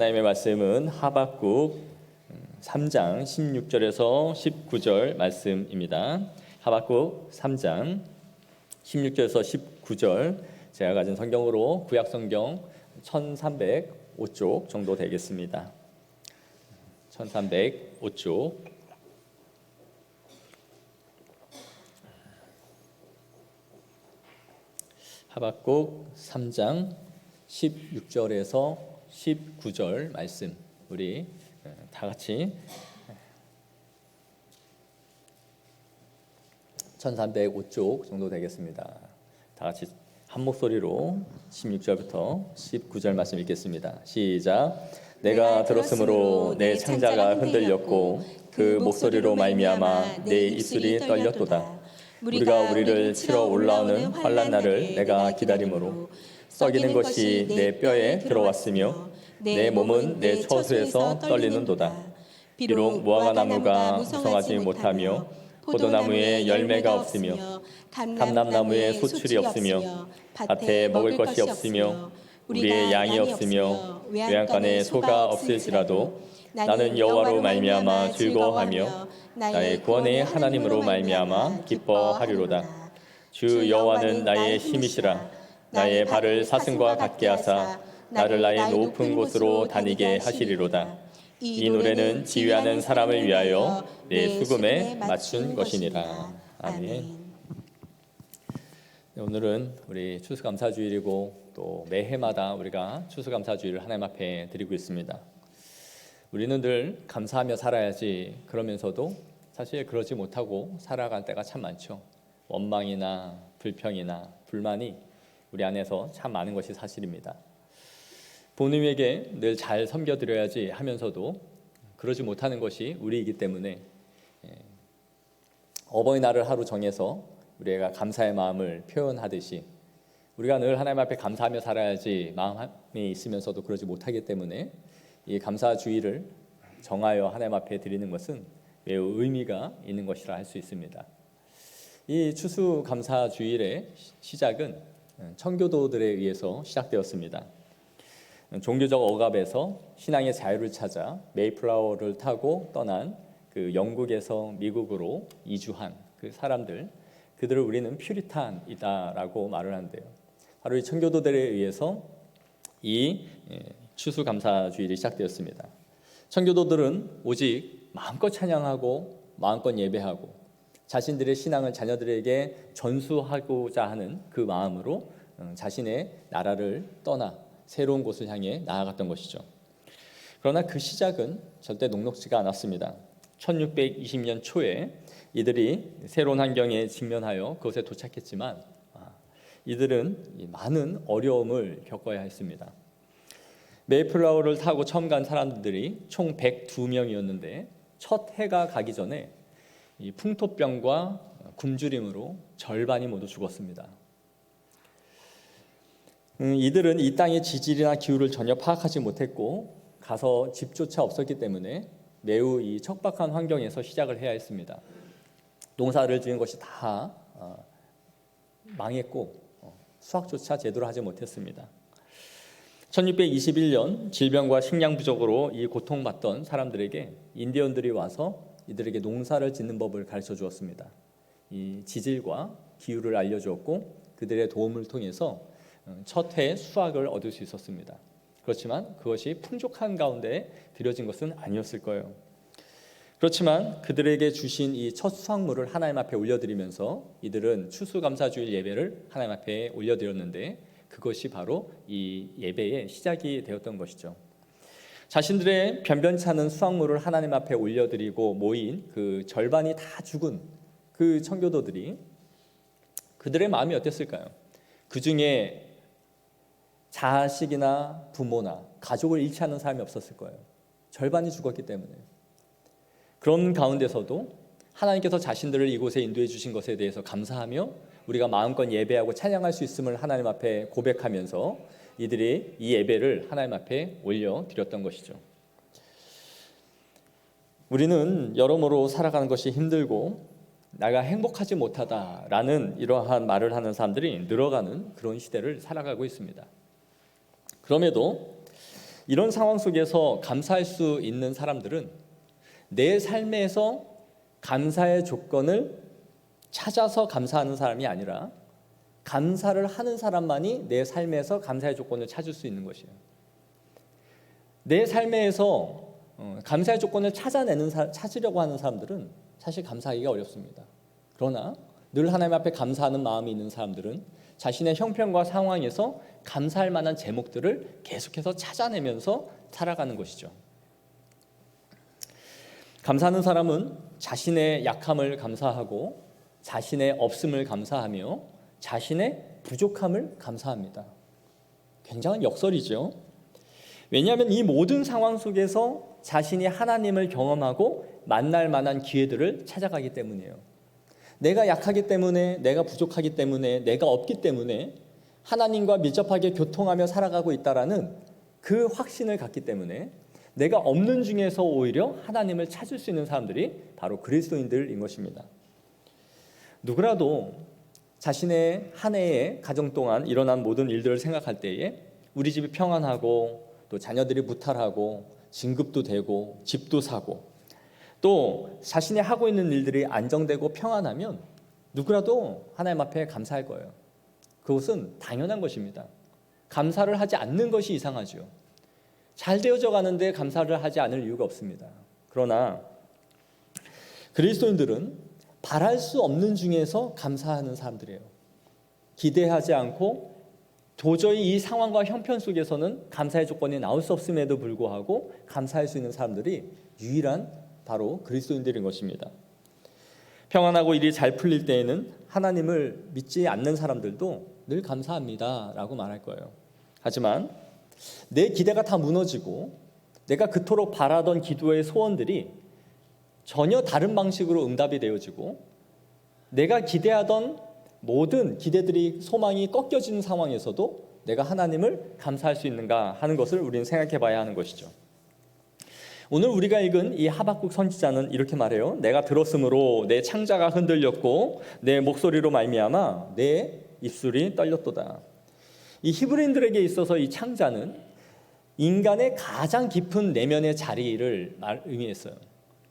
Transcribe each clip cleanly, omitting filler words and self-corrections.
하나님의 말씀은 하박국 3장 16절에서 19절 말씀입니다. 하박국 3장 16절에서 19절, 제가 가진 성경으로 구약 성경 1305쪽 정도 되겠습니다. 1305쪽. 하박국 3장 16절에서 19절 말씀, 우리 다 같이 1305쪽 정도 되겠습니다. 다 같이 한 목소리로 16절부터 19절 말씀 읽겠습니다. 시작. 내가 들었으므로 내 창자가 흔들렸고 그 목소리로 말미암아 내 입술이 떨렸도다. 우리가 우리를 치러 올라오는 환난 날을 내가 기다림으로 썩이는 것이 내 뼈에 들어왔으며 내 몸은 내 처소에서 떨리는도다. 비록 무화과나무가 무성하지 못하며 포도나무에 열매가 없으며 감람나무에 소출이 없으며 밭에 먹을 것이 없으며 우리의 양이 없으며 외양간에 소가 없을지라도 나는 여호와로 말미암아 즐거워하며 나의 구원의 하나님으로 말미암아 기뻐하리로다. 주 여호와는 나의 힘이시라. 나의 발을 사슴과 같게 하사 나를 나의 높은 곳으로 다니게 하시리로다. 이 노래는 지휘하는 사람을 위하여 내 수금에 맞춘 것이니라. 아멘. 오늘은 우리 추수감사주일이고 또 매해마다 우리가 추수감사주일을 하나님 앞에 드리고 있습니다. 우리는 늘 감사하며 살아야지, 그러면서도 사실 그러지 못하고 살아갈 때가 참 많죠. 원망이나 불평이나 불만이 우리 안에서 참 많은 것이 사실입니다. 부모님에게 늘 잘 섬겨드려야지 하면서도 그러지 못하는 것이 우리이기 때문에 어버이날을 하루 정해서 우리가 감사의 마음을 표현하듯이 우리가 늘 하나님 앞에 감사하며 살아야지 마음이 있으면서도 그러지 못하기 때문에 이 감사주의를 정하여 하나님 앞에 드리는 것은 매우 의미가 있는 것이라 할 수 있습니다. 이 추수감사주일의 시작은 청교도들에 의해서 시작되었습니다. 종교적 억압에서 신앙의 자유를 찾아 메이플라워를 타고 떠난 그 영국에서 미국으로 이주한 그 사람들, 그들을 우리는 퓨리탄이다라고 말을 한대요. 바로 이 청교도들에 의해서 이 추수감사주일이 시작되었습니다. 청교도들은 오직 마음껏 찬양하고 마음껏 예배하고 자신들의 신앙을 자녀들에게 전수하고자 하는 그 마음으로 자신의 나라를 떠나 새로운 곳을 향해 나아갔던 것이죠. 그러나 그 시작은 절대 녹록지가 않았습니다. 1620년 초에 이들이 새로운 환경에 직면하여 그곳에 도착했지만 이들은 많은 어려움을 겪어야 했습니다. 메이플라워를 타고 처음 간 사람들이 총 102명이었는데 첫 해가 가기 전에 이 풍토병과 굶주림으로 절반이 모두 죽었습니다. 이들은 이 땅의 지질이나 기후를 전혀 파악하지 못했고 가서 집조차 없었기 때문에 매우 이 척박한 환경에서 시작을 해야 했습니다. 농사를 지은 것이 다 망했고 수확조차 제대로 하지 못했습니다. 1621년 질병과 식량 부족으로 이 고통받던 사람들에게 인디언들이 와서 이들에게 농사를 짓는 법을 가르쳐 주었습니다. 이 지질과 기후를 알려주었고 그들의 도움을 통해서 첫 해 수확을 얻을 수 있었습니다. 그렇지만 그것이 풍족한 가운데 드려진 것은 아니었을 거예요. 그렇지만 그들에게 주신 이 첫 수확물을 하나님 앞에 올려드리면서 이들은 추수감사주일 예배를 하나님 앞에 올려드렸는데 그것이 바로 이 예배의 시작이 되었던 것이죠. 자신들의 변변치 않은 수확물을 하나님 앞에 올려드리고 모인 그 절반이 다 죽은 그 청교도들이 그들의 마음이 어땠을까요? 그 중에 자식이나 부모나 가족을 잃지 않은 사람이 없었을 거예요. 절반이 죽었기 때문에. 그런 가운데서도 하나님께서 자신들을 이곳에 인도해 주신 것에 대해서 감사하며 우리가 마음껏 예배하고 찬양할 수 있음을 하나님 앞에 고백하면서 이들이 이 예배를 하나님 앞에 올려드렸던 것이죠. 우리는 여러모로 살아가는 것이 힘들고 내가 행복하지 못하다라는 이러한 말을 하는 사람들이 늘어가는 그런 시대를 살아가고 있습니다. 그럼에도 이런 상황 속에서 감사할 수 있는 사람들은 내 삶에서 감사의 조건을 찾아서 감사하는 사람이 아니라 감사를 하는 사람만이 내 삶에서 감사의 조건을 찾을 수 있는 것이에요. 내 삶에서 감사의 조건을 찾으려고 하는 사람들은 사실 감사하기가 어렵습니다. 그러나 늘 하나님 앞에 감사하는 마음이 있는 사람들은 자신의 형편과 상황에서 감사할 만한 제목들을 계속해서 찾아내면서 살아가는 것이죠. 감사하는 사람은 자신의 약함을 감사하고 자신의 없음을 감사하며 자신의 부족함을 감사합니다. 굉장한 역설이죠. 왜냐하면 이 모든 상황 속에서 자신이 하나님을 경험하고 만날 만한 기회들을 찾아가기 때문이에요. 내가 약하기 때문에, 내가 부족하기 때문에, 내가 없기 때문에 하나님과 밀접하게 교통하며 살아가고 있다라는 그 확신을 갖기 때문에 내가 없는 중에서 오히려 하나님을 찾을 수 있는 사람들이 바로 그리스도인들인 것입니다. 누구라도 자신의 한 해의 가정 동안 일어난 모든 일들을 생각할 때에 우리 집이 평안하고 또 자녀들이 무탈하고 진급도 되고 집도 사고 또 자신이 하고 있는 일들이 안정되고 평안하면 누구라도 하나님 앞에 감사할 거예요. 그것은 당연한 것입니다. 감사를 하지 않는 것이 이상하죠. 잘 되어져 가는데 감사를 하지 않을 이유가 없습니다. 그러나 그리스도인들은 바랄 수 없는 중에서 감사하는 사람들이에요. 기대하지 않고 도저히 이 상황과 형편 속에서는 감사의 조건이 나올 수 없음에도 불구하고 감사할 수 있는 사람들이 유일한 바로 그리스도인들인 것입니다. 평안하고 일이 잘 풀릴 때에는 하나님을 믿지 않는 사람들도 늘 감사합니다 라고 말할 거예요. 하지만 내 기대가 다 무너지고 내가 그토록 바라던 기도의 소원들이 전혀 다른 방식으로 응답이 되어지고 내가 기대하던 모든 기대들이 소망이 꺾여지는 상황에서도 내가 하나님을 감사할 수 있는가 하는 것을 우리는 생각해 봐야 하는 것이죠. 오늘 우리가 읽은 이 하박국 선지자는 이렇게 말해요. 내가 들었으므로 내 창자가 흔들렸고 내 목소리로 말미암아 내 입술이 떨렸도다. 이 히브리인들에게 있어서 이 창자는 인간의 가장 깊은 내면의 자리를 의미했어요.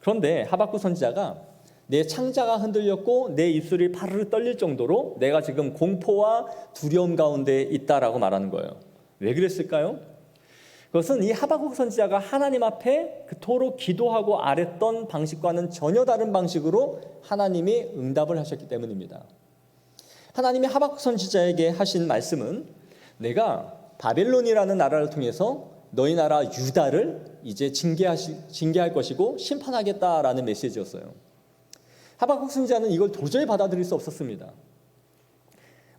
그런데 하박국 선지자가 내 창자가 흔들렸고 내 입술이 파르르 떨릴 정도로 내가 지금 공포와 두려움 가운데 있다라고 말하는 거예요. 왜 그랬을까요? 그것은 이 하박국 선지자가 하나님 앞에 그토록 기도하고 아랬던 방식과는 전혀 다른 방식으로 하나님이 응답을 하셨기 때문입니다. 하나님이 하박국 선지자에게 하신 말씀은 내가 바벨론이라는 나라를 통해서 너희 나라 유다를 이제 징계할 것이고 심판하겠다라는 메시지였어요. 하박국 선지자는 이걸 도저히 받아들일 수 없었습니다.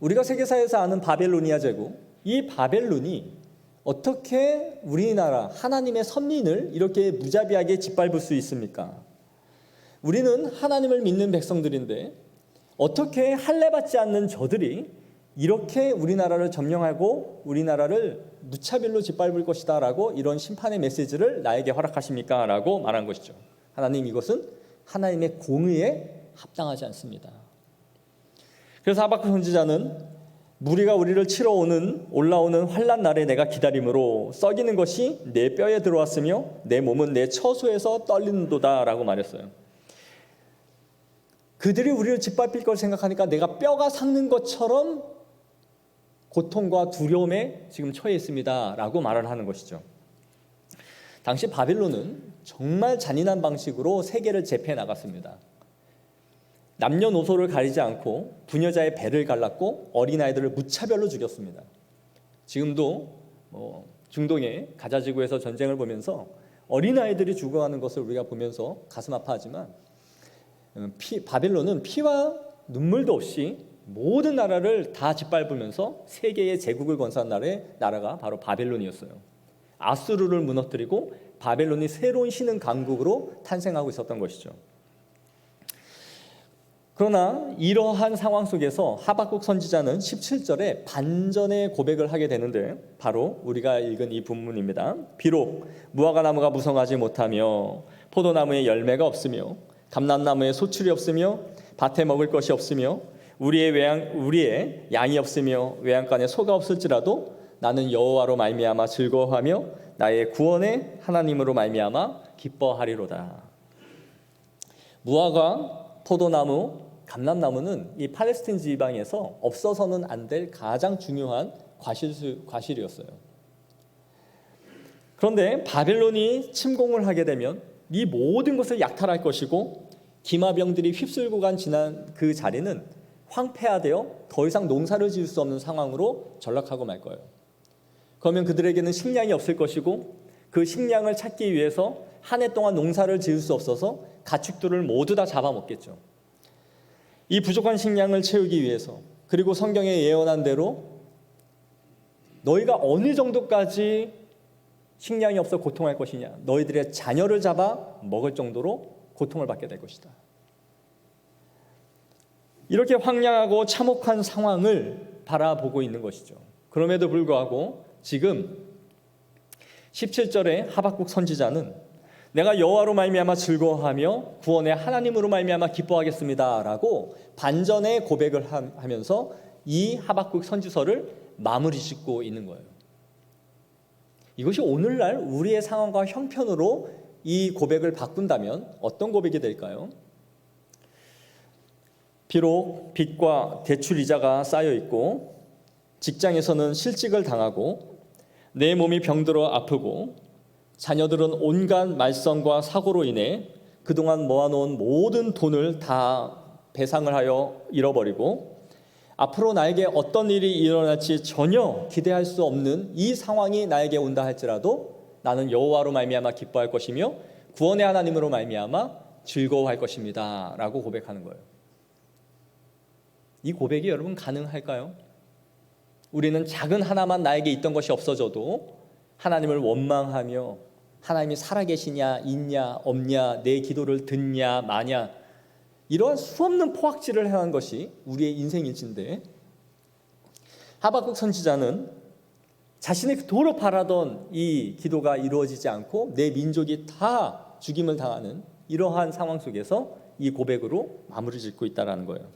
우리가 세계사에서 아는 바벨로니아 제국, 이 바벨론이 어떻게 우리나라 하나님의 선민을 이렇게 무자비하게 짓밟을 수 있습니까? 우리는 하나님을 믿는 백성들인데 어떻게 할례받지 않는 저들이 이렇게 우리나라를 점령하고 우리나라를 무차별로 짓밟을 것이다 라고 이런 심판의 메시지를 나에게 허락하십니까? 라고 말한 것이죠. 하나님, 이것은 하나님의 공의에 합당하지 않습니다. 그래서 하박국 선지자는 무리가 우리를 치러 올라오는 환난 날에 내가 기다림으로 썩이는 것이 내 뼈에 들어왔으며 내 몸은 내 처소에서 떨리는도다 라고 말했어요. 그들이 우리를 짓밟힐 걸 생각하니까 내가 뼈가 삭는 것처럼 고통과 두려움에 지금 처해 있습니다 라고 말을 하는 것이죠. 당시 바벨론은 정말 잔인한 방식으로 세계를 제패해 나갔습니다. 남녀노소를 가리지 않고 부녀자의 배를 갈랐고 어린아이들을 무차별로 죽였습니다. 지금도 중동의 가자지구에서 전쟁을 보면서 어린아이들이 죽어가는 것을 우리가 보면서 가슴 아파하지만 바벨론은 피와 눈물도 없이 모든 나라를 다 짓밟으면서 세계의 제국을 건설한 나라가 바로 바벨론이었어요. 아수르를 무너뜨리고 바벨론이 새로운 신흥 강국으로 탄생하고 있었던 것이죠. 그러나 이러한 상황 속에서 하박국 선지자는 17절에 반전의 고백을 하게 되는데 바로 우리가 읽은 이 본문입니다. 비록 무화과 나무가 무성하지 못하며 포도나무에 열매가 없으며 감람나무에 소출이 없으며 밭에 먹을 것이 없으며 우리의 양이 없으며 외양간에 소가 없을지라도 나는 여호와로 말미암아 즐거워하며 나의 구원의 하나님으로 말미암아 기뻐하리로다. 무화과, 포도나무, 감람나무는 이 팔레스틴 지방에서 없어서는 안 될 가장 중요한 과실이었어요. 그런데 바벨론이 침공을 하게 되면 이 모든 것을 약탈할 것이고 기마병들이 휩쓸고 간 지난 그 자리는 황폐화되어 더 이상 농사를 지을 수 없는 상황으로 전락하고 말 거예요. 그러면 그들에게는 식량이 없을 것이고 그 식량을 찾기 위해서 한 해 동안 농사를 지을 수 없어서 가축들을 모두 다 잡아먹겠죠. 이 부족한 식량을 채우기 위해서, 그리고 성경에 예언한 대로 너희가 어느 정도까지 식량이 없어 고통할 것이냐, 너희들의 자녀를 잡아 먹을 정도로 고통을 받게 될 것이다. 이렇게 황량하고 참혹한 상황을 바라보고 있는 것이죠. 그럼에도 불구하고 지금 17절에 하박국 선지자는 내가 여호와로 말미암아 즐거워하며 구원의 하나님으로 말미암아 기뻐하겠습니다 라고 반전의 고백을 하면서 이 하박국 선지서를 마무리 짓고 있는 거예요. 이것이 오늘날 우리의 상황과 형편으로 이 고백을 바꾼다면 어떤 고백이 될까요? 비록 빚과 대출 이자가 쌓여 있고 직장에서는 실직을 당하고 내 몸이 병들어 아프고 자녀들은 온갖 말썽과 사고로 인해 그동안 모아놓은 모든 돈을 다 배상을 하여 잃어버리고 앞으로 나에게 어떤 일이 일어날지 전혀 기대할 수 없는 이 상황이 나에게 온다 할지라도 나는 여호와로 말미암아 기뻐할 것이며 구원의 하나님으로 말미암아 즐거워할 것입니다 라고 고백하는 거예요. 이 고백이 여러분 가능할까요? 우리는 작은 하나만 나에게 있던 것이 없어져도 하나님을 원망하며 하나님이 살아계시냐, 있냐, 없냐, 내 기도를 듣냐, 마냐, 이러한 수없는 포악질을 행한 것이 우리의 인생일진데, 하박국 선지자는 자신이 그토록 바라던 이 기도가 이루어지지 않고 내 민족이 다 죽임을 당하는 이러한 상황 속에서 이 고백으로 마무리 짓고 있다는 거예요.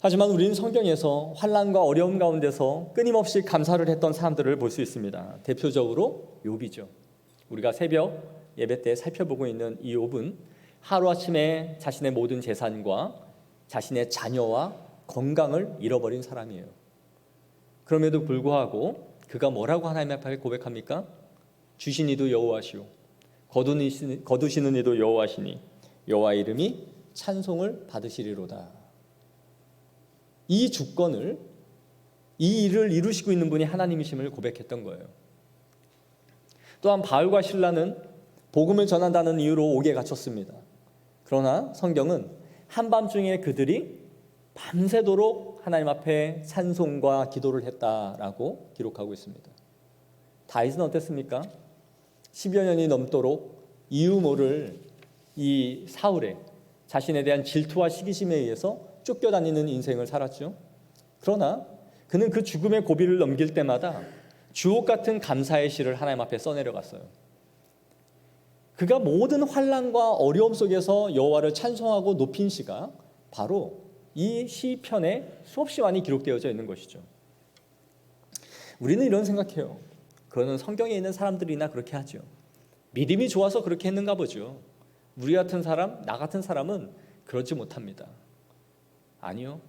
하지만 우리는 성경에서 환난과 어려움 가운데서 끊임없이 감사를 했던 사람들을 볼 수 있습니다. 대표적으로 욥이죠. 우리가 새벽 예배 때 살펴보고 있는 이 욥은 하루아침에 자신의 모든 재산과 자신의 자녀와 건강을 잃어버린 사람이에요. 그럼에도 불구하고 그가 뭐라고 하나님 앞에 고백합니까? 주신 이도 여호와시오, 거두시는 이도 여호와시니 여호와 이름이 찬송을 받으시리로다. 이 주권을, 이 일을 이루시고 있는 분이 하나님이심을 고백했던 거예요. 또한 바울과 실라는 복음을 전한다는 이유로 옥에 갇혔습니다. 그러나 성경은 한밤중에 그들이 밤새도록 하나님 앞에 찬송과 기도를 했다라고 기록하고 있습니다. 다윗은 어땠습니까? 10여 년이 넘도록 이유 모를 이 사울의 자신에 대한 질투와 시기심에 의해서 쫓겨다니는 인생을 살았죠. 그러나 그는 그 죽음의 고비를 넘길 때마다 주옥 같은 감사의 시를 하나님 앞에 써내려갔어요. 그가 모든 환난과 어려움 속에서 여호와를 찬송하고 높인 시가 바로 이 시편에 수없이 많이 기록되어져 있는 것이죠. 우리는 이런 생각해요. 그거는 성경에 있는 사람들이나 그렇게 하죠. 믿음이 좋아서 그렇게 했는가 보죠. 우리 같은 사람, 나 같은 사람은 그렇지 못합니다. 아니요.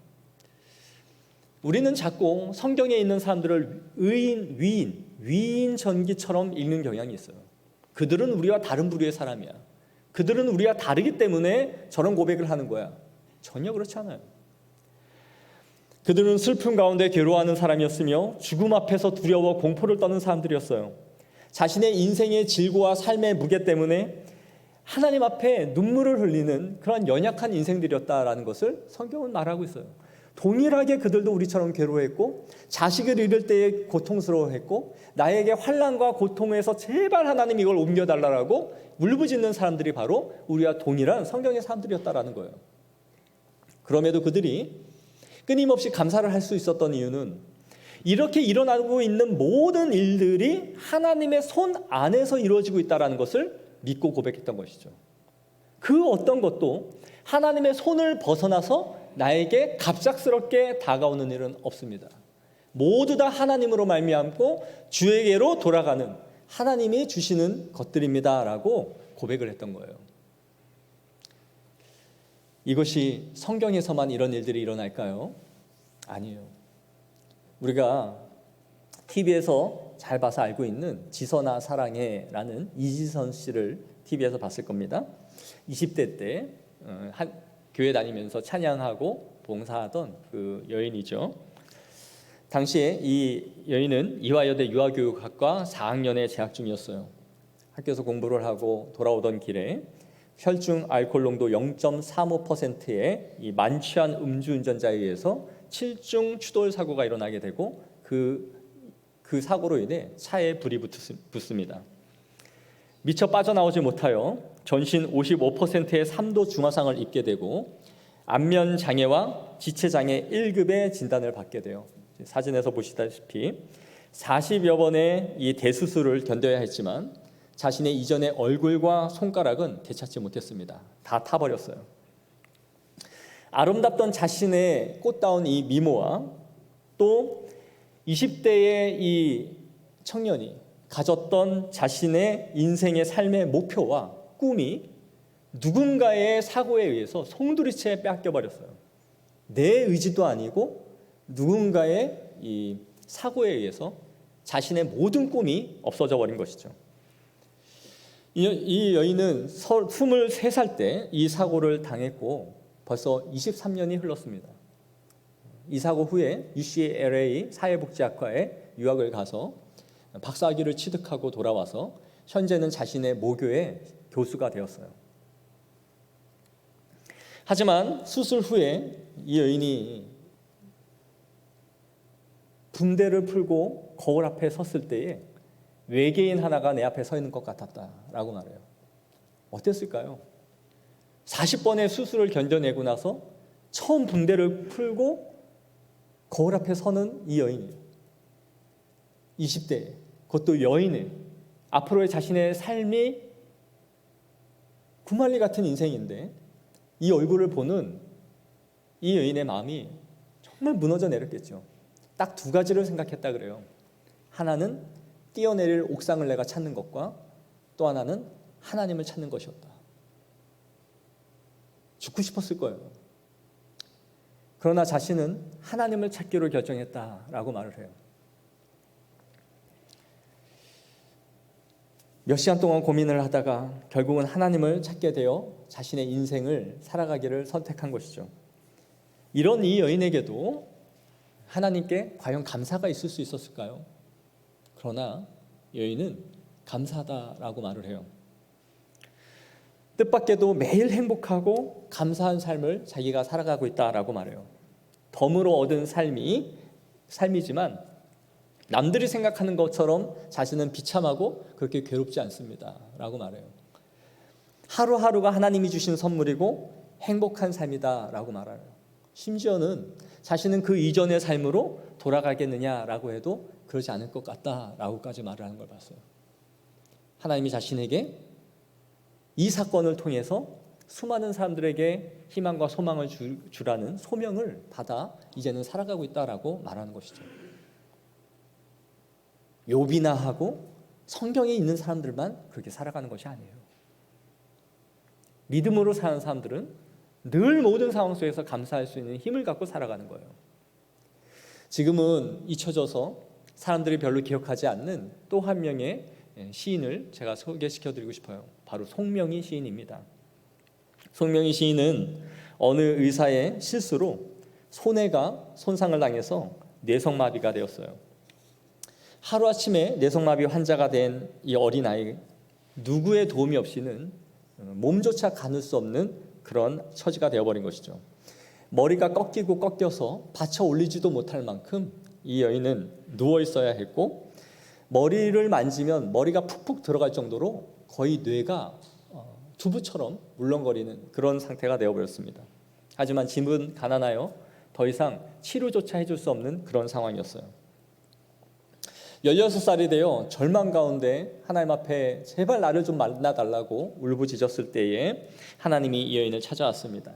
우리는 자꾸 성경에 있는 사람들을 의인, 위인 전기처럼 읽는 경향이 있어요. 그들은 우리와 다른 부류의 사람이야. 그들은 우리와 다르기 때문에 저런 고백을 하는 거야. 전혀 그렇지 않아요. 그들은 슬픔 가운데 괴로워하는 사람이었으며 죽음 앞에서 두려워 공포를 떠는 사람들이었어요. 자신의 인생의 질고와 삶의 무게 때문에 하나님 앞에 눈물을 흘리는 그런 연약한 인생들이었다라는 것을 성경은 말하고 있어요. 동일하게 그들도 우리처럼 괴로워했고 자식을 잃을 때에 고통스러워했고 나에게 환난과 고통에서 제발 하나님 이걸 옮겨달라고 울부짖는 사람들이 바로 우리와 동일한 성경의 사람들이었다라는 거예요. 그럼에도 그들이 끊임없이 감사를 할 수 있었던 이유는 이렇게 일어나고 있는 모든 일들이 하나님의 손 안에서 이루어지고 있다는 것을 믿고 고백했던 것이죠. 그 어떤 것도 하나님의 손을 벗어나서 나에게 갑작스럽게 다가오는 일은 없습니다. 모두 다 하나님으로 말미암고 주에게로 돌아가는 하나님이 주시는 것들입니다라고 고백을 했던 거예요. 이것이 성경에서만 이런 일들이 일어날까요? 아니에요. 우리가 TV에서 잘 봐서 알고 있는 지선아 사랑해라는 이지선 씨를 TV에서 봤을 겁니다. 20대 때 교회 다니면서 찬양하고 봉사하던 그 여인이죠. 당시에 이 여인은 이화여대 유아교육학과 4학년에 재학 중이었어요. 학교에서 공부를 하고 돌아오던 길에 혈중 알코올 농도 0.35%의 이 만취한 음주운전자에 의해서 7중 추돌 사고가 일어나게 되고 그 사고로 인해 차에 불이 붙습니다. 미처 빠져나오지 못하여 전신 55%의 3도 중화상을 입게 되고 안면 장애와 지체 장애 1급의 진단을 받게 돼요. 사진에서 보시다시피 40여 번의 이 대수술을 견뎌야 했지만 자신의 이전의 얼굴과 손가락은 되찾지 못했습니다. 다 타버렸어요. 아름답던 자신의 꽃다운 이 미모와 또 20대의 이 청년이 가졌던 자신의 인생의 삶의 목표와 꿈이 누군가의 사고에 의해서 송두리째 빼앗겨버렸어요. 내 의지도 아니고 누군가의 이 사고에 의해서 자신의 모든 꿈이 없어져 버린 것이죠. 이 여인은 23살 때 이 사고를 당했고 벌써 23년이 흘렀습니다. 이 사고 후에 UCLA 사회복지학과에 유학을 가서 박사학위를 취득하고 돌아와서 현재는 자신의 모교의 교수가 되었어요. 하지만 수술 후에 이 여인이 붕대를 풀고 거울 앞에 섰을 때에 외계인 하나가 내 앞에 서 있는 것 같았다라고 말해요. 어땠을까요? 40번의 수술을 견뎌내고 나서 처음 붕대를 풀고 거울 앞에 서는 이 여인이에요. 20대, 그것도 여인의 앞으로의 자신의 삶이 구말리 같은 인생인데 이 얼굴을 보는 이 여인의 마음이 정말 무너져 내렸겠죠. 딱 두 가지를 생각했다 그래요. 하나는 뛰어내릴 옥상을 내가 찾는 것과 또 하나는 하나님을 찾는 것이었다. 죽고 싶었을 거예요. 그러나 자신은 하나님을 찾기로 결정했다라고 말을 해요. 몇 시간 동안 고민을 하다가 결국은 하나님을 찾게 되어 자신의 인생을 살아가기를 선택한 것이죠. 이런 이 여인에게도 하나님께 과연 감사가 있을 수 있었을까요? 그러나 여인은 감사하다라고 말을 해요. 뜻밖에도 매일 행복하고 감사한 삶을 자기가 살아가고 있다라고 말해요. 덤으로 얻은 삶이지만 남들이 생각하는 것처럼 자신은 비참하고 그렇게 괴롭지 않습니다 라고 말해요. 하루하루가 하나님이 주신 선물이고 행복한 삶이다 라고 말해요. 심지어는 자신은 그 이전의 삶으로 돌아가겠느냐라고 해도 그러지 않을 것 같다라고까지 말을 하는 걸 봤어요. 하나님이 자신에게 이 사건을 통해서 수많은 사람들에게 희망과 소망을 주라는 소명을 받아 이제는 살아가고 있다라고 말하는 것이죠. 욥이나 하고 성경에 있는 사람들만 그렇게 살아가는 것이 아니에요. 믿음으로 사는 사람들은 늘 모든 상황 속에서 감사할 수 있는 힘을 갖고 살아가는 거예요. 지금은 잊혀져서 사람들이 별로 기억하지 않는 또 한 명의 시인을 제가 소개시켜드리고 싶어요. 바로 송명희 시인입니다. 송명희 시인은 어느 의사의 실수로 손해가 손상을 당해서 뇌성마비가 되었어요. 하루아침에 뇌성마비 환자가 된 이 어린아이, 누구의 도움이 없이는 몸조차 가눌 수 없는 그런 처지가 되어버린 것이죠. 머리가 꺾여서 받쳐 올리지도 못할 만큼 이 여인은 누워 있어야 했고 머리를 만지면 머리가 푹푹 들어갈 정도로 거의 뇌가 두부처럼 물렁거리는 그런 상태가 되어버렸습니다. 하지만 집은 가난하여 더 이상 치료조차 해줄 수 없는 그런 상황이었어요. 16살이 되어 절망 가운데 하나님 앞에 제발 나를 좀 만나달라고 울부짖었을 때에 하나님이 이 여인을 찾아왔습니다.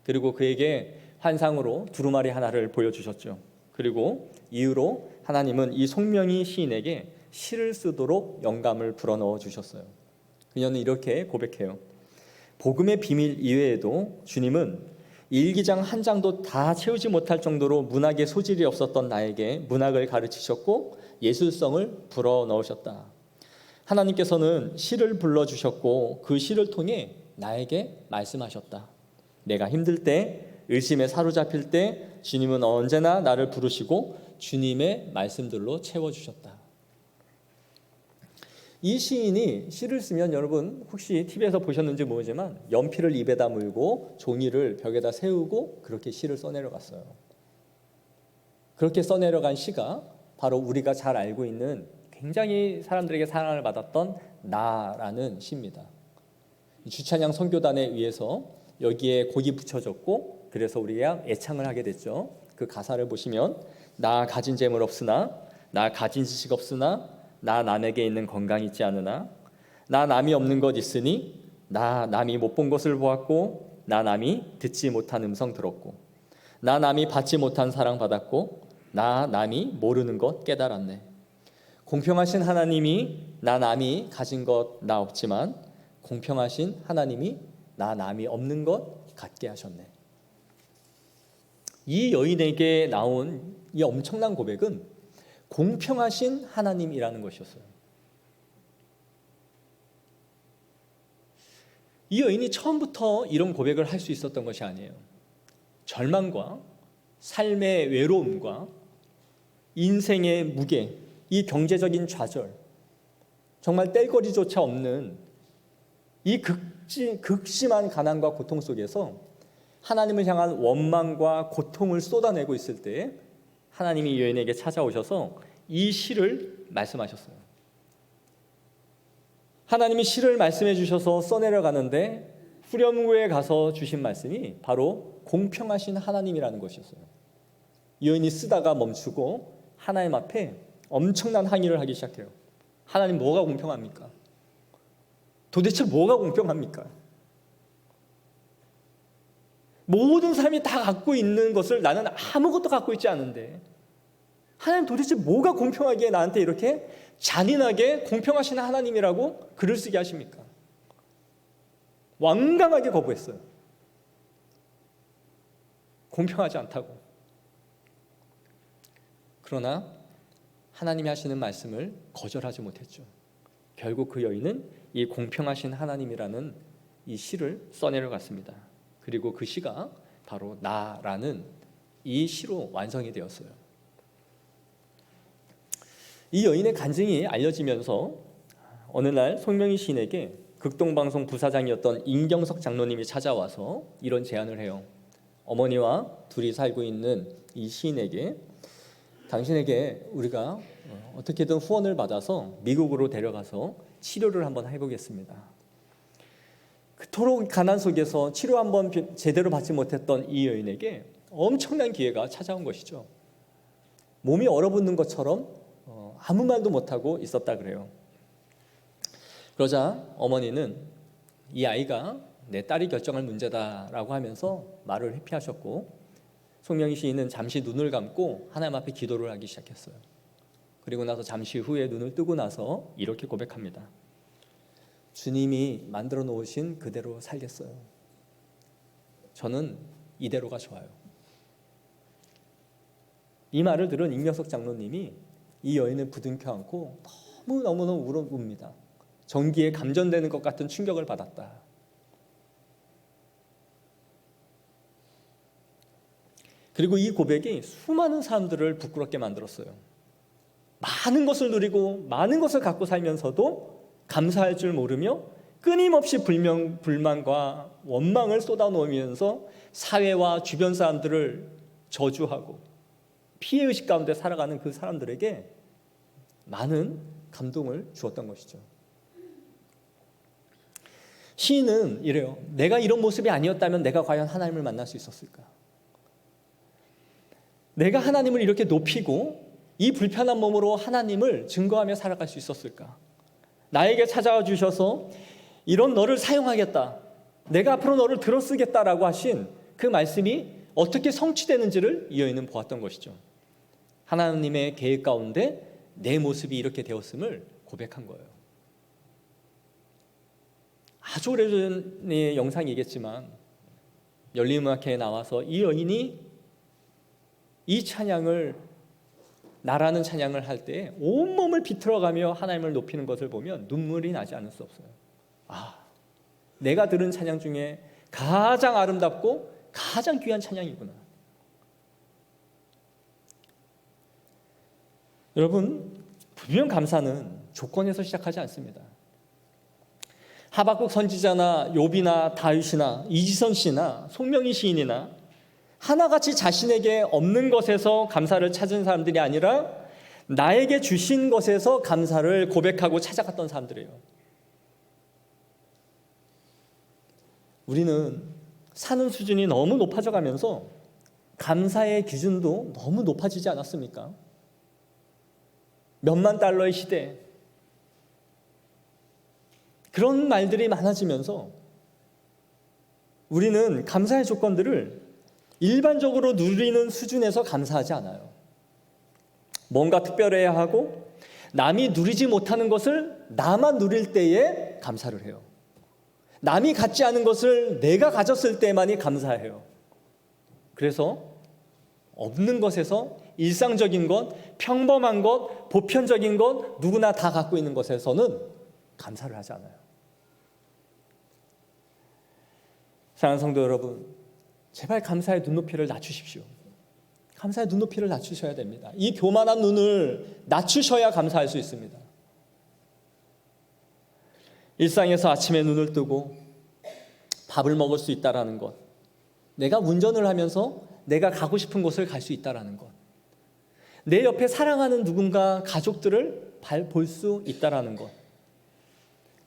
그리고 그에게 환상으로 두루마리 하나를 보여주셨죠. 그리고 이후로 하나님은 이 송명희 시인에게 시를 쓰도록 영감을 불어넣어 주셨어요. 그녀는 이렇게 고백해요. 복음의 비밀 이외에도 주님은 일기장 한 장도 다 채우지 못할 정도로 문학에 소질이 없었던 나에게 문학을 가르치셨고 예술성을 불어넣으셨다. 하나님께서는 시를 불러주셨고 그 시를 통해 나에게 말씀하셨다. 내가 힘들 때, 의심에 사로잡힐 때 주님은 언제나 나를 부르시고 주님의 말씀들로 채워주셨다. 이 시인이 시를 쓰면 여러분 혹시 TV에서 보셨는지 모르지만 연필을 입에다 물고 종이를 벽에다 세우고 그렇게 시를 써내려갔어요. 그렇게 써내려간 시가 바로 우리가 잘 알고 있는 굉장히 사람들에게 사랑을 받았던 나라는 시입니다. 주찬양 선교단에 의해서 여기에 곡이 붙여졌고 그래서 우리가 애창을 하게 됐죠. 그 가사를 보시면 나 가진 재물 없으나 나 가진 지식 없으나 나 남에게 있는 건강 있지 않으나 나 남이 없는 것 있으니 나 남이 못 본 것을 보았고 나 남이 듣지 못한 음성 들었고 나 남이 받지 못한 사랑 받았고 나 남이 모르는 것 깨달았네. 공평하신 하나님이 나 남이 가진 것 나 없지만 공평하신 하나님이 나 남이 없는 것 갖게 하셨네. 이 여인에게 나온 이 엄청난 고백은 공평하신 하나님이라는 것이었어요. 이 여인이 처음부터 이런 고백을 할 수 있었던 것이 아니에요. 절망과 삶의 외로움과 인생의 무게, 이 경제적인 좌절, 정말 뗄거리조차 없는 이 극심한 가난과 고통 속에서 하나님을 향한 원망과 고통을 쏟아내고 있을 때 하나님이 이 여인에게 찾아오셔서 이 시를 말씀하셨어요. 하나님이 시를 말씀해 주셔서 써내려가는데 후렴구에 가서 주신 말씀이 바로 공평하신 하나님이라는 것이었어요. 이 여인이 쓰다가 멈추고 하나님 앞에 엄청난 항의를 하기 시작해요. 하나님 뭐가 공평합니까? 도대체 뭐가 공평합니까? 모든 사람이 다 갖고 있는 것을 나는 아무것도 갖고 있지 않은데 하나님 도대체 뭐가 공평하게 나한테 이렇게 잔인하게 공평하신 하나님이라고 글을 쓰게 하십니까? 완강하게 거부했어요. 공평하지 않다고. 그러나 하나님이 하시는 말씀을 거절하지 못했죠. 결국 그 여인은 이 공평하신 하나님이라는 이 시를 써내려갔습니다. 그리고 그 시가 바로 나라는 이 시로 완성이 되었어요. 이 여인의 간증이 알려지면서 어느 날 송명희 시인에게 극동방송 부사장이었던 임경석 장로님이 찾아와서 이런 제안을 해요. 어머니와 둘이 살고 있는 이 시인에게 당신에게 우리가 어떻게든 후원을 받아서 미국으로 데려가서 치료를 한번 해보겠습니다. 그토록 가난 속에서 치료 한번 제대로 받지 못했던 이 여인에게 엄청난 기회가 찾아온 것이죠. 몸이 얼어붙는 것처럼 아무 말도 못하고 있었다 그래요. 그러자 어머니는 이 아이가 내 딸이 결정할 문제다라고 하면서 말을 회피하셨고 송명희 시인은 잠시 눈을 감고 하나님 앞에 기도를 하기 시작했어요. 그리고 나서 잠시 후에 눈을 뜨고 나서 이렇게 고백합니다. 주님이 만들어 놓으신 그대로 살겠어요. 저는 이대로가 좋아요. 이 말을 들은 임경석 장로님이 이 여인을 부둥켜 안고 너무너무 울어봅니다. 전기에 감전되는 것 같은 충격을 받았다. 그리고 이 고백이 수많은 사람들을 부끄럽게 만들었어요. 많은 것을 누리고 많은 것을 갖고 살면서도 감사할 줄 모르며 끊임없이 불만과 원망을 쏟아놓으면서 사회와 주변 사람들을 저주하고 피해의식 가운데 살아가는 그 사람들에게 많은 감동을 주었던 것이죠. 시인은 이래요. 내가 이런 모습이 아니었다면 내가 과연 하나님을 만날 수 있었을까? 내가 하나님을 이렇게 높이고 이 불편한 몸으로 하나님을 증거하며 살아갈 수 있었을까? 나에게 찾아와 주셔서 이런 너를 사용하겠다. 내가 앞으로 너를 들어쓰겠다라고 하신 그 말씀이 어떻게 성취되는지를 이 여인은 보았던 것이죠. 하나님의 계획 가운데 내 모습이 이렇게 되었음을 고백한 거예요. 아주 오래전의 영상이겠지만 열린음악회에 나와서 이 여인이 이 찬양을, 나라는 찬양을 할 때 온몸을 비틀어가며 하나님을 높이는 것을 보면 눈물이 나지 않을 수 없어요. 내가 들은 찬양 중에 가장 아름답고 가장 귀한 찬양이구나. 여러분, 분명 감사는 조건에서 시작하지 않습니다. 하박국 선지자나 욥이나 다윗이나 이지선 씨나 송명희 시인이나 하나같이 자신에게 없는 것에서 감사를 찾은 사람들이 아니라 나에게 주신 것에서 감사를 고백하고 찾아갔던 사람들이에요. 우리는 사는 수준이 너무 높아져 가면서 감사의 기준도 너무 높아지지 않았습니까? 몇만 달러의 시대, 그런 말들이 많아지면서 우리는 감사의 조건들을 일반적으로 누리는 수준에서 감사하지 않아요. 뭔가 특별해야 하고 남이 누리지 못하는 것을 나만 누릴 때에 감사를 해요. 남이 갖지 않은 것을 내가 가졌을 때만이 감사해요. 그래서 없는 것에서, 일상적인 것, 평범한 것, 보편적인 것, 누구나 다 갖고 있는 것에서는 감사를 하지 않아요. 사랑하는 성도 여러분, 제발 감사의 눈높이를 낮추십시오. 감사의 눈높이를 낮추셔야 됩니다. 이 교만한 눈을 낮추셔야 감사할 수 있습니다. 일상에서 아침에 눈을 뜨고 밥을 먹을 수 있다라는 것, 내가 운전을 하면서 내가 가고 싶은 곳을 갈 수 있다라는 것, 내 옆에 사랑하는 누군가, 가족들을 볼 수 있다라는 것,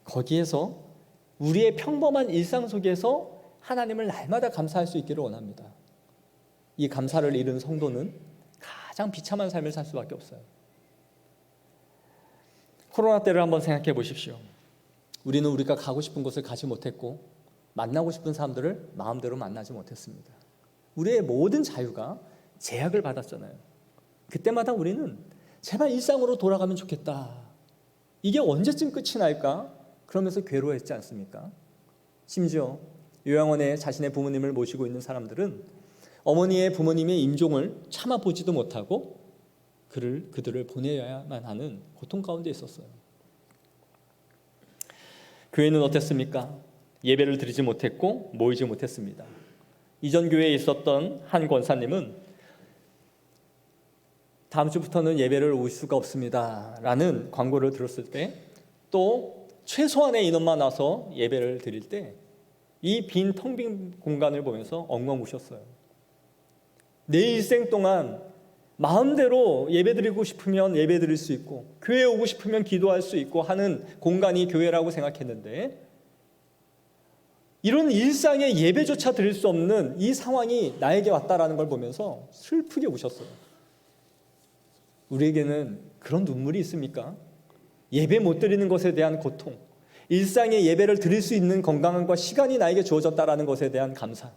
거기에서 우리의 평범한 일상 속에서 하나님을 날마다 감사할 수 있기를 원합니다. 이 감사를 잃은 성도는 가장 비참한 삶을 살 수밖에 없어요. 코로나 때를 한번 생각해 보십시오. 우리는 우리가 가고 싶은 곳을 가지 못했고 만나고 싶은 사람들을 마음대로 만나지 못했습니다. 우리의 모든 자유가 제약을 받았잖아요. 그때마다 우리는 제발 일상으로 돌아가면 좋겠다. 이게 언제쯤 끝이 날까? 그러면서 괴로워했지 않습니까? 심지어 요양원에 자신의 부모님을 모시고 있는 사람들은 어머니의 부모님의 임종을 참아보지도 못하고 그들을 보내야만 하는 고통 가운데 있었어요. 교회는 어땠습니까? 예배를 드리지 못했고 모이지 못했습니다. 이전 교회에 있었던 한 권사님은 다음 주부터는 예배를 올 수가 없습니다 라는 광고를 들었을 때, 또 최소한의 인원만 와서 예배를 드릴 때 이 빈 텅 빈 공간을 보면서 엉엉 우셨어요. 내 일생 동안 마음대로 예배드리고 싶으면 예배드릴 수 있고 교회에 오고 싶으면 기도할 수 있고 하는 공간이 교회라고 생각했는데, 이런 일상의 예배조차 드릴 수 없는 이 상황이 나에게 왔다라는 걸 보면서 슬프게 우셨어요. 우리에게는 그런 눈물이 있습니까? 예배 못 드리는 것에 대한 고통, 일상의 예배를 드릴 수 있는 건강함과 시간이 나에게 주어졌다라는 것에 대한 감사,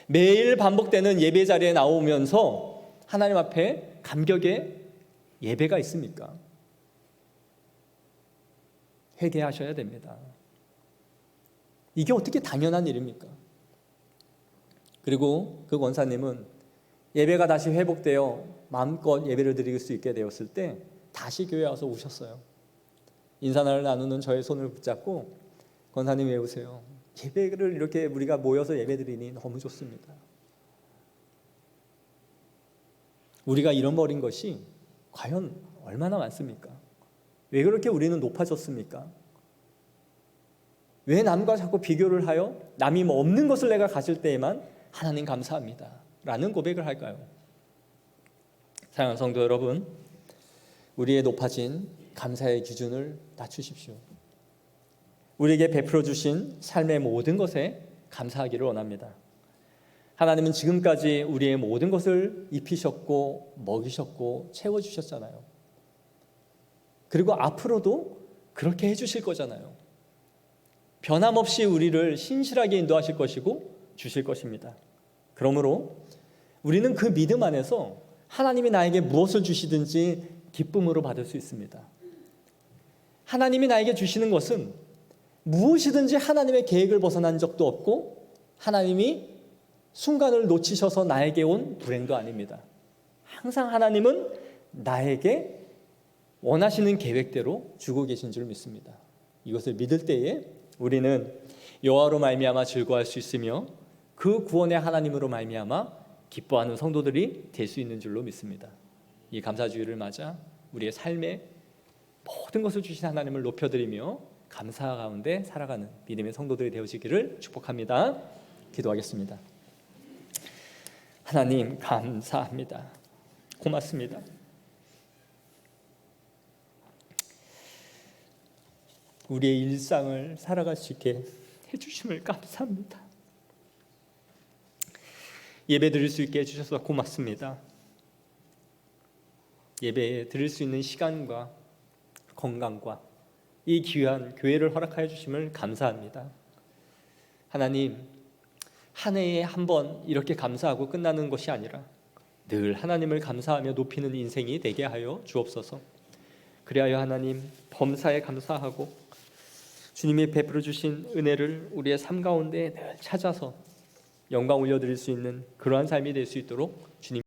매일 반복되는 예배 자리에 나오면서 하나님 앞에 감격의 예배가 있습니까? 회개하셔야 됩니다. 이게 어떻게 당연한 일입니까? 그리고 그 권사님은 예배가 다시 회복되어 마음껏 예배를 드릴 수 있게 되었을 때 다시 교회에 와서 우셨어요. 인사를 나누는 저의 손을 붙잡고, 권사님 왜 우세요? 예배를 이렇게 우리가 모여서 예배드리니 너무 좋습니다. 우리가 잃어버린 것이 과연 얼마나 많습니까? 왜 그렇게 우리는 높아졌습니까? 왜 남과 자꾸 비교를 하여 남이 뭐 없는 것을 내가 가질 때에만 하나님 감사합니다 라는 고백을 할까요? 사랑하는 성도 여러분, 우리의 높아진 감사의 기준을 낮추십시오. 우리에게 베풀어 주신 삶의 모든 것에 감사하기를 원합니다. 하나님은 지금까지 우리의 모든 것을 입히셨고 먹이셨고 채워주셨잖아요. 그리고 앞으로도 그렇게 해주실 거잖아요. 변함없이 우리를 신실하게 인도하실 것이고 주실 것입니다. 그러므로 우리는 그 믿음 안에서 하나님이 나에게 무엇을 주시든지 기쁨으로 받을 수 있습니다. 하나님이 나에게 주시는 것은 무엇이든지 하나님의 계획을 벗어난 적도 없고 하나님이 순간을 놓치셔서 나에게 온 불행도 아닙니다. 항상 하나님은 나에게 원하시는 계획대로 주고 계신 줄 믿습니다. 이것을 믿을 때에 우리는 여호와로 말미암아 즐거워할 수 있으며 그 구원의 하나님으로 말미암아 기뻐하는 성도들이 될 수 있는 줄로 믿습니다. 이 감사주일을 맞아 우리의 삶에 모든 것을 주신 하나님을 높여드리며 감사 가운데 살아가는 믿음의 성도들이 되어지기를 축복합니다. 기도하겠습니다. 하나님 감사합니다. 고맙습니다. 우리의 일상을 살아갈 수 있게 해주심을 감사합니다. 예배 드릴 수 있게 해주셔서 고맙습니다. 예배 드릴 수 있는 시간과 건강과 이 귀한 교회를 허락하여 주심을 감사합니다. 하나님, 한 해에 한 번 이렇게 감사하고 끝나는 것이 아니라 늘 하나님을 감사하며 높이는 인생이 되게 하여 주옵소서. 그리하여 하나님, 범사에 감사하고 주님이 베풀어 주신 은혜를 우리의 삶 가운데 늘 찾아서 영광 올려드릴 수 있는 그러한 삶이 될 수 있도록 주님